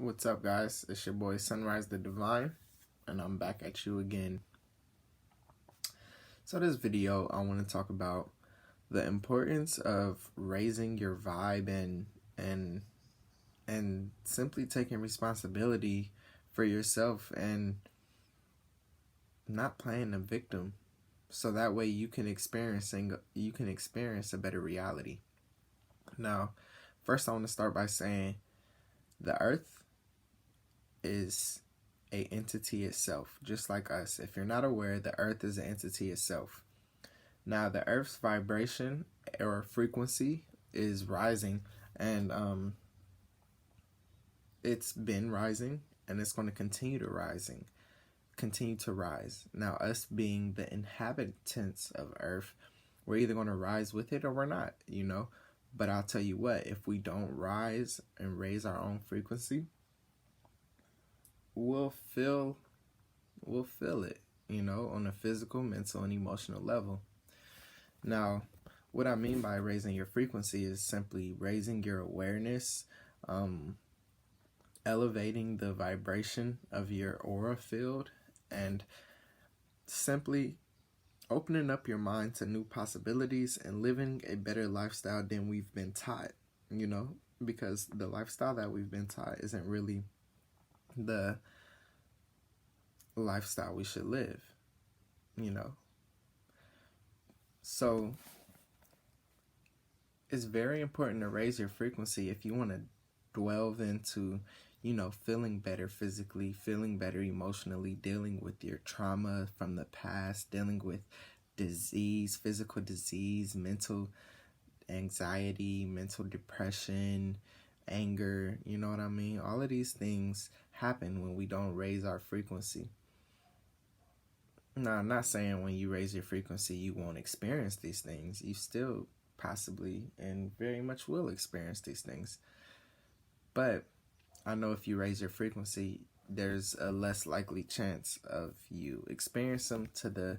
What's up, guys? It's your boy Sunrise the Divine, and I'm back at you again. So this video, I want to talk about the importance of raising your vibe and simply taking responsibility for yourself and not playing the victim, so that way you can experience a better reality. Now, first I want to start by saying the earth is a entity itself, just like us. If you're not aware, the earth is an entity itself. Now, the earth's vibration or frequency is rising, and it's been rising, and it's going to continue to rise. Now, us being the inhabitants of earth, we're either going to rise with it or we're not, But I'll tell you what, if we don't rise and raise our own frequency, we'll feel it, on a physical, mental, and emotional level. Now, what I mean by raising your frequency is simply raising your awareness, elevating the vibration of your aura field, and simply opening up your mind to new possibilities and living a better lifestyle than we've been taught, because the lifestyle that we've been taught isn't really the lifestyle we should live, So it's very important to raise your frequency if you want to delve into, feeling better physically, feeling better emotionally, dealing with your trauma from the past, dealing with disease, physical disease, mental anxiety, mental depression, anger, you know what I mean? All of these things happen when we don't raise our frequency. Now, I'm not saying when you raise your frequency you won't experience these things. You still possibly and very much will experience these things. But I know if you raise your frequency, there's a less likely chance of you experiencing them to the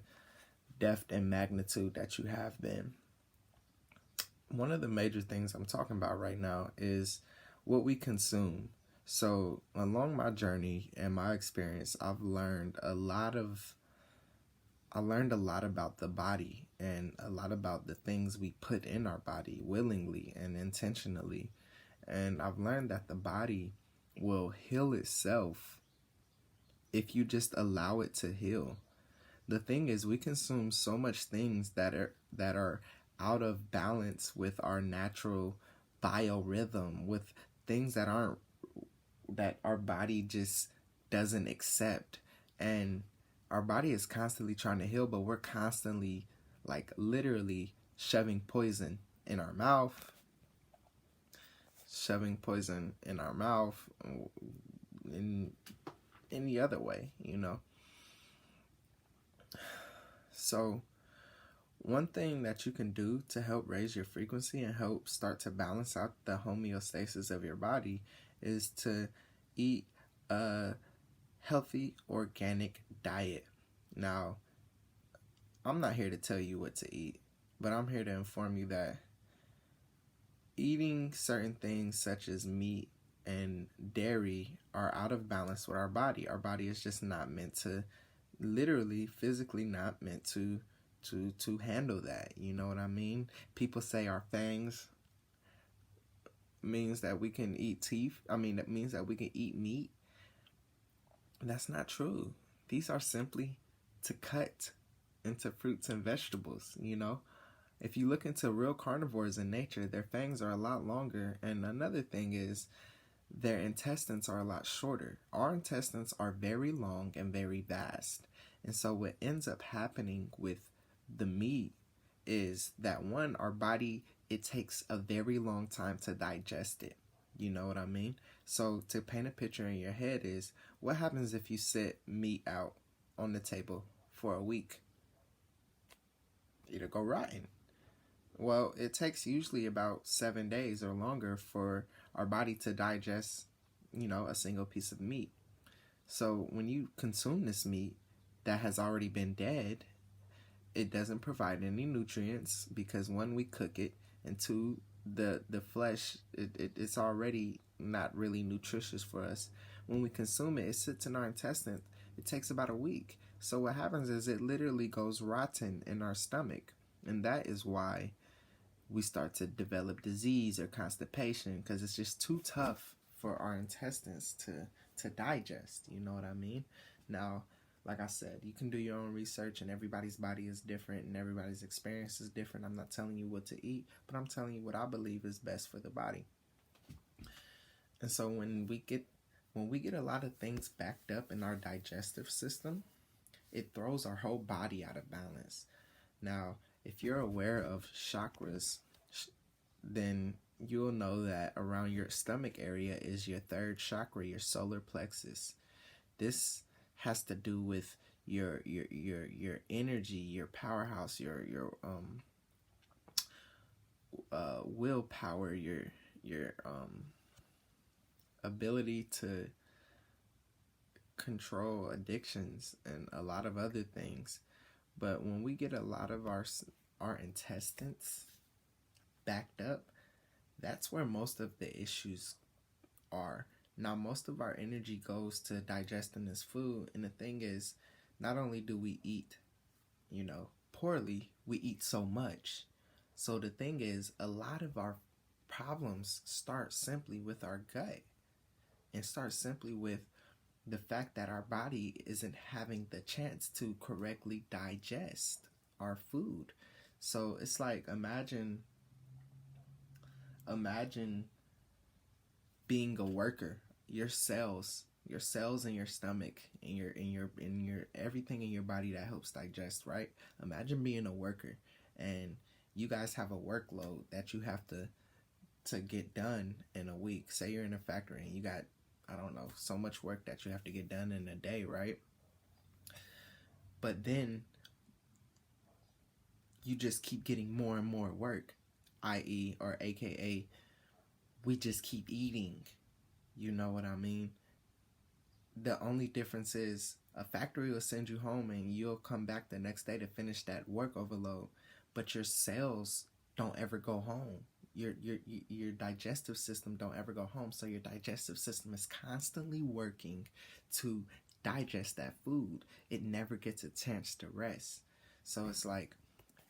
depth and magnitude that you have been. One of the major things I'm talking about right now is what we consume. So along my journey and my experience, I've learned a lot about the body and a lot about the things we put in our body willingly and intentionally. And I've learned that the body will heal itself if you just allow it to heal. The thing is, we consume so much things that are out of balance with our natural biorhythm, with things that our body just doesn't accept. And our body is constantly trying to heal, but we're constantly, literally shoving poison in our mouth, in any other way, So one thing that you can do to help raise your frequency and help start to balance out the homeostasis of your body is to eat a healthy, organic diet. Now, I'm not here to tell you what to eat, but I'm here to inform you that eating certain things such as meat and dairy are out of balance with our body. Our body is just not meant to, literally, physically not meant to handle that. You know what I mean? People say our fangs means that we can eat teeth. That means that we can eat meat. That's not true. These are simply to cut into fruits and vegetables, If you look into real carnivores in nature, their fangs are a lot longer. And another thing is their intestines are a lot shorter. Our intestines are very long and very vast. And so what ends up happening with the meat is that, one, our body, it takes a very long time to digest it. You know what I mean? So to paint a picture in your head is, what happens if you sit meat out on the table for a week? It'll go rotten. Well, it takes usually about 7 days or longer for our body to digest, a single piece of meat. So when you consume this meat that has already been dead, it doesn't provide any nutrients because, one, we cook it, and two, the flesh, it's already not really nutritious for us. When we consume it, it sits in our intestines. It takes about a week. So what happens is it literally goes rotten in our stomach. And that is why we start to develop disease or constipation, because it's just too tough for our intestines to digest. You know what I mean? Now, like I said, you can do your own research, and everybody's body is different and everybody's experience is different. I'm not telling you what to eat, but I'm telling you what I believe is best for the body. And so when we get a lot of things backed up in our digestive system, it throws our whole body out of balance. Now, if you're aware of chakras, then you'll know that around your stomach area is your third chakra, your solar plexus. This has to do with your energy, your powerhouse, your willpower, your ability to control addictions and a lot of other things. But when we get a lot of our intestines backed up, that's where most of the issues are. Now, most of our energy goes to digesting this food, and the thing is, not only do we eat, poorly, we eat so much. So the thing is, a lot of our problems start simply with our gut, and start simply with the fact that our body isn't having the chance to correctly digest our food. So it's like, imagine being a worker. Your cells in your stomach, and your everything in your body that helps digest, right? Imagine being a worker, and you guys have a workload that you have to get done in a week. Say you're in a factory and you got, I don't know, so much work that you have to get done in a day, right? But then you just keep getting more and more work, i.e. or aka, we just keep eating. You know what I mean? The only difference is a factory will send you home and you'll come back the next day to finish that work overload, but your cells don't ever go home. Your digestive system don't ever go home. So your digestive system is constantly working to digest that food. It never gets a chance to rest. So it's like,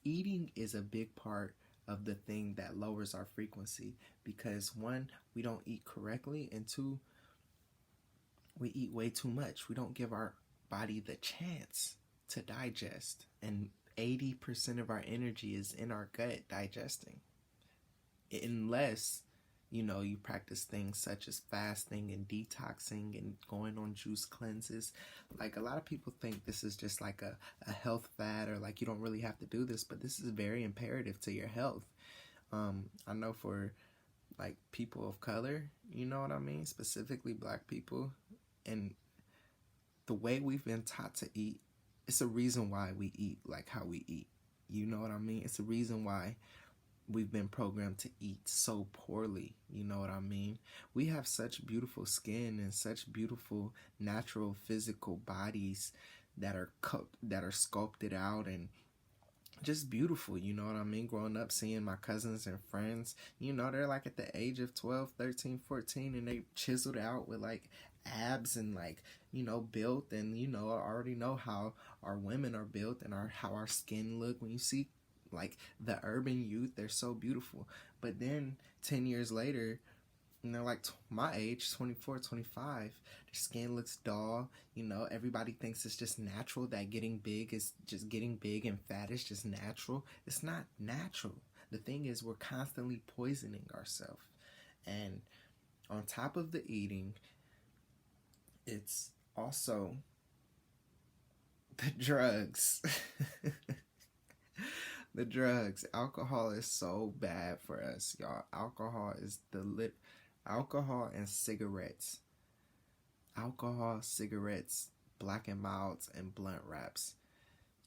eating is a big part of the thing that lowers our frequency, because one, we don't eat correctly, and two, we eat way too much. We don't give our body the chance to digest, and 80% of our energy is in our gut digesting. Unless, you practice things such as fasting and detoxing and going on juice cleanses. Like, a lot of people think this is just like a health fad, or like you don't really have to do this, but this is very imperative to your health. I know for like people of color, you know what I mean? Specifically Black people, and the way we've been taught to eat, it's a reason why we eat like how we eat. You know what I mean? It's a reason why we've been programmed to eat so poorly. You know what I mean? We have such beautiful skin and such beautiful natural physical bodies that are sculpted out and just beautiful. You know what I mean? Growing up, seeing my cousins and friends, they're like at the age of 12, 13, 14, and they chiseled out with like abs and like, built, and I already know how our women are built and how our skin look. When you see like the urban youth, they're so beautiful. But then 10 years later, they're like my age, 24, 25, their skin looks dull. Everybody thinks it's just natural, that getting big is just getting big, and fat is just natural. It's not natural. The thing is, we're constantly poisoning ourselves. And on top of the eating, it's also the drugs. The drugs. Alcohol is so bad for us, y'all. Alcohol and cigarettes. Alcohol, cigarettes, Black and Milds, and blunt wraps.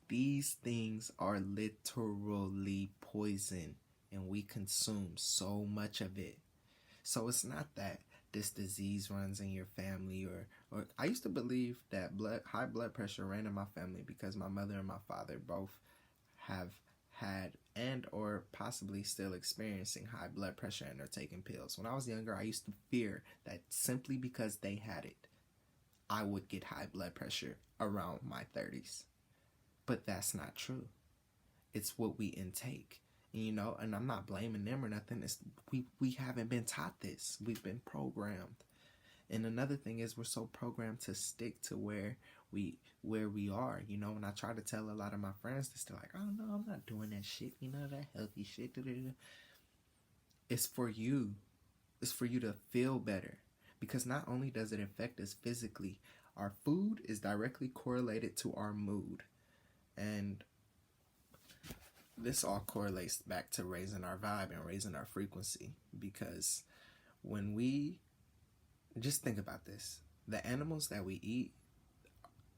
These things are literally poison, and we consume so much of it. So it's not that this disease runs in your family, or I used to believe that high blood pressure ran in my family because my mother and my father both have had and or possibly still experiencing high blood pressure and are taking pills. When I was younger, I used to fear that simply because they had it, I would get high blood pressure around my 30s. But that's not true. It's what we intake. And I'm not blaming them or nothing. It's we haven't been taught this. We've been programmed. And another thing is we're so programmed to stick to where we are. When I try to tell a lot of my friends this, they're like, oh no, I'm not doing that shit, that healthy shit. It's for you. It's for you to feel better. Because not only does it affect us physically, our food is directly correlated to our mood. And this all correlates back to raising our vibe and raising our frequency. Because when we just think about this, the animals that we eat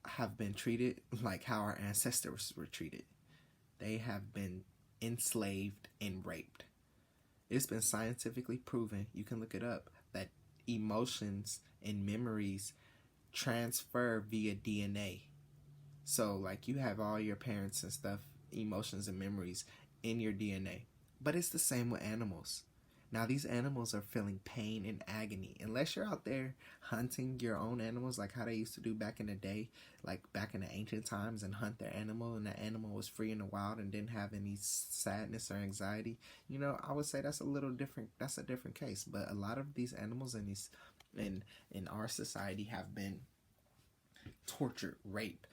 have been treated like how our ancestors were treated. They have been enslaved and raped. It's been scientifically proven, you can look it up, that emotions and memories transfer via DNA. So like you have all your parents and stuff, emotions and memories in your DNA. But it's the same with animals. Now these animals are feeling pain and agony. Unless you're out there hunting your own animals like how they used to do back in the day, like back in the ancient times, and hunt their animal, and the animal was free in the wild and didn't have any sadness or anxiety, I would say that's a little different. That's a different case. But a lot of these animals in our society have been tortured, raped,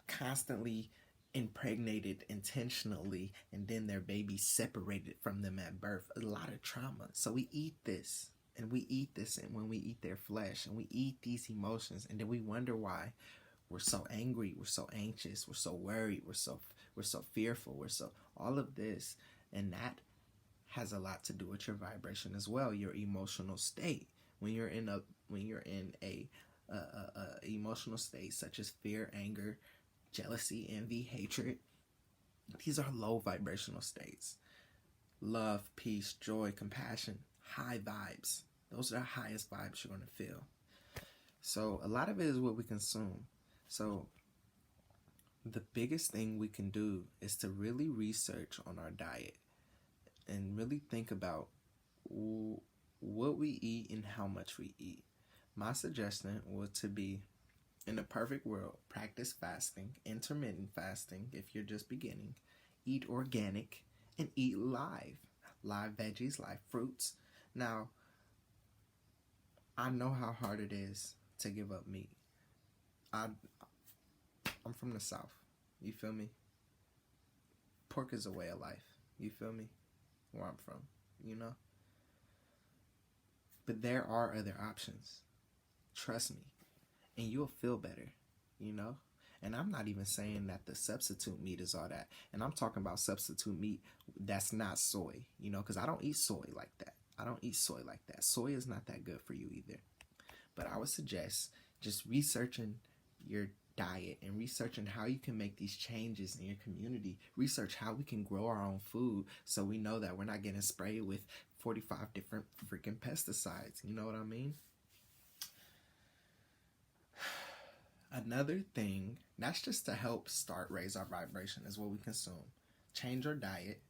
constantly impregnated intentionally, and then their baby separated from them at birth. A lot of trauma. So we eat this, and when we eat their flesh, and we eat these emotions, and then we wonder why we're so angry, we're so anxious, we're so worried, we're so fearful, we're so all of this. And that has a lot to do with your vibration as well, your emotional state. When you're in a emotional state such as fear, anger, jealousy, envy, hatred, these are low vibrational states. Love, peace, joy, compassion, high vibes. Those are the highest vibes you're going to feel. So a lot of it is what we consume. So the biggest thing we can do is to really research on our diet and really think about what we eat and how much we eat. My suggestion would to be, in a perfect world, practice fasting, intermittent fasting if you're just beginning. Eat organic and eat live veggies, live fruits. Now, I know how hard it is to give up meat. I'm from the South. You feel me? Pork is a way of life. You feel me? Where I'm from, But there are other options. Trust me. And you'll feel better, And I'm not even saying that the substitute meat is all that. And I'm talking about substitute meat that's not soy, because I don't eat soy like that. Soy is not that good for you either. But I would suggest just researching your diet and researching how you can make these changes in your community. Research how we can grow our own food so we know that we're not getting sprayed with 45 different freaking pesticides. You know what I mean? Another thing, that's just to help raise our vibration, is what we consume. Change our diet.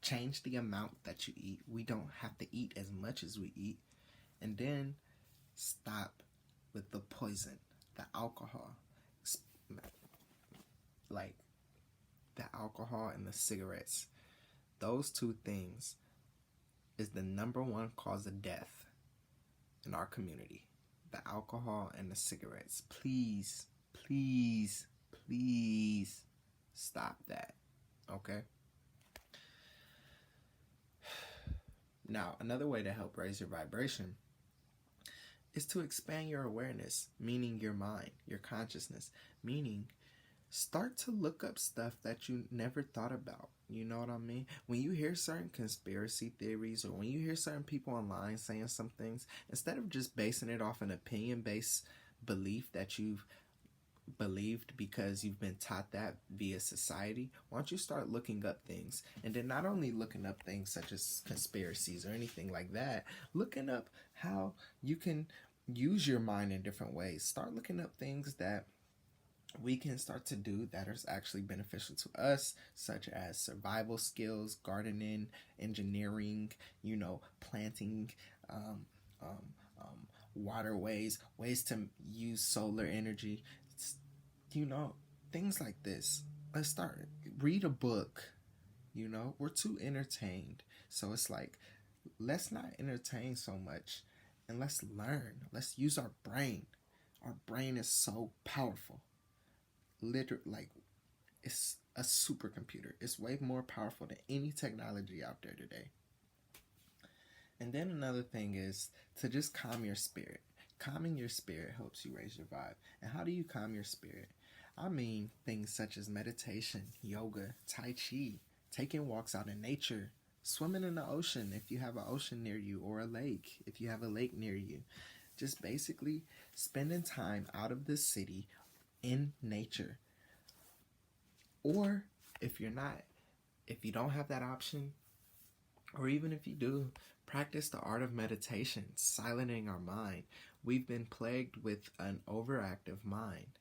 Change the amount that you eat. We don't have to eat as much as we eat. And then stop with the poison, the alcohol. Like the alcohol and the cigarettes. Those two things is the number one cause of death in our community. The alcohol and the cigarettes. Please, please, please stop that. Okay? Now, another way to help raise your vibration is to expand your awareness, meaning your mind, your consciousness, meaning start to look up stuff that you never thought about. You know what I mean? When you hear certain conspiracy theories, or when you hear certain people online saying some things, instead of just basing it off an opinion-based belief that you've believed because you've been taught that via society, why don't you start looking up things? And then not only looking up things such as conspiracies or anything like that, looking up how you can use your mind in different ways. Start looking up things that we can start to do that is actually beneficial to us, such as survival skills, gardening, engineering, planting, um, um, waterways, ways to use solar energy, you know, things like this. Let's start. Read a book. We're too entertained. So it's like, let's not entertain so much and let's learn. Let's use our brain. Our brain is so powerful. Like, it's a supercomputer. It's way more powerful than any technology out there today. And then another thing is to just calm your spirit. Calming your spirit helps you raise your vibe. And how do you calm your spirit? I mean, things such as meditation, yoga, tai chi, taking walks out in nature, swimming in the ocean if you have an ocean near you, or a lake if you have a lake near you. Just basically spending time out of the city in nature. Or if you don't have that option, or even if you do, practice the art of meditation, silencing our mind. We've been plagued with an overactive mind.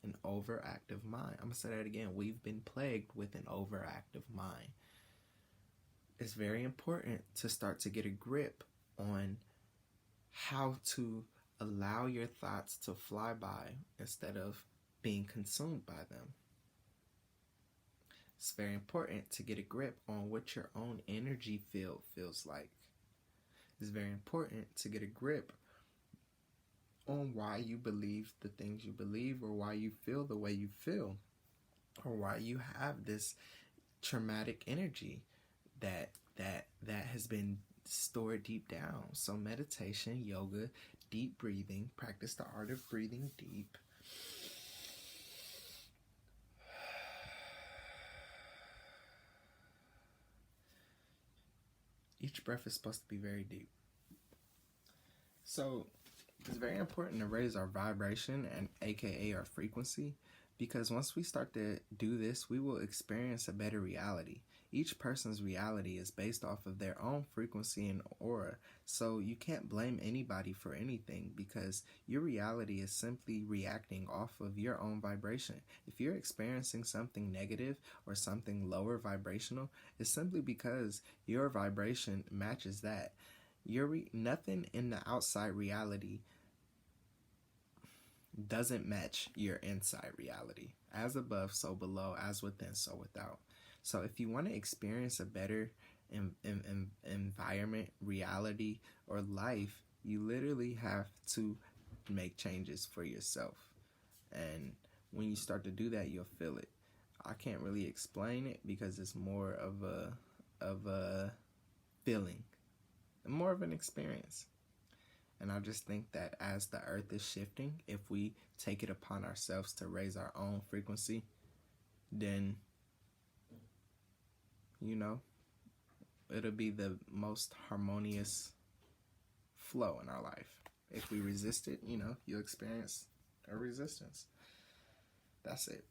An overactive mind. I'm going to say that again. We've been plagued with an overactive mind. It's very important to start to get a grip on how to allow your thoughts to fly by instead of being consumed by them. It's very important to get a grip on what your own energy field feels like. It's very important to get a grip on why you believe the things you believe, or why you feel the way you feel, or why you have this traumatic energy that has been stored deep down. So meditation, yoga, deep breathing, practice the art of breathing deep. Each breath is supposed to be very deep. So it's very important to raise our vibration, and aka our frequency, because once we start to do this, we will experience a better reality. Each person's reality is based off of their own frequency and aura, so you can't blame anybody for anything, because your reality is simply reacting off of your own vibration. If you're experiencing something negative or something lower vibrational, it's simply because your vibration matches that. Nothing in the outside reality doesn't match your inside reality. As above, so below. As within, so without. So if you want to experience a better environment, reality, or life, you literally have to make changes for yourself. And when you start to do that, you'll feel it. I can't really explain it because it's more of a feeling, more of an experience. And I just think that as the earth is shifting, if we take it upon ourselves to raise our own frequency, then, it'll be the most harmonious flow in our life. If we resist it, you'll experience a resistance. That's it.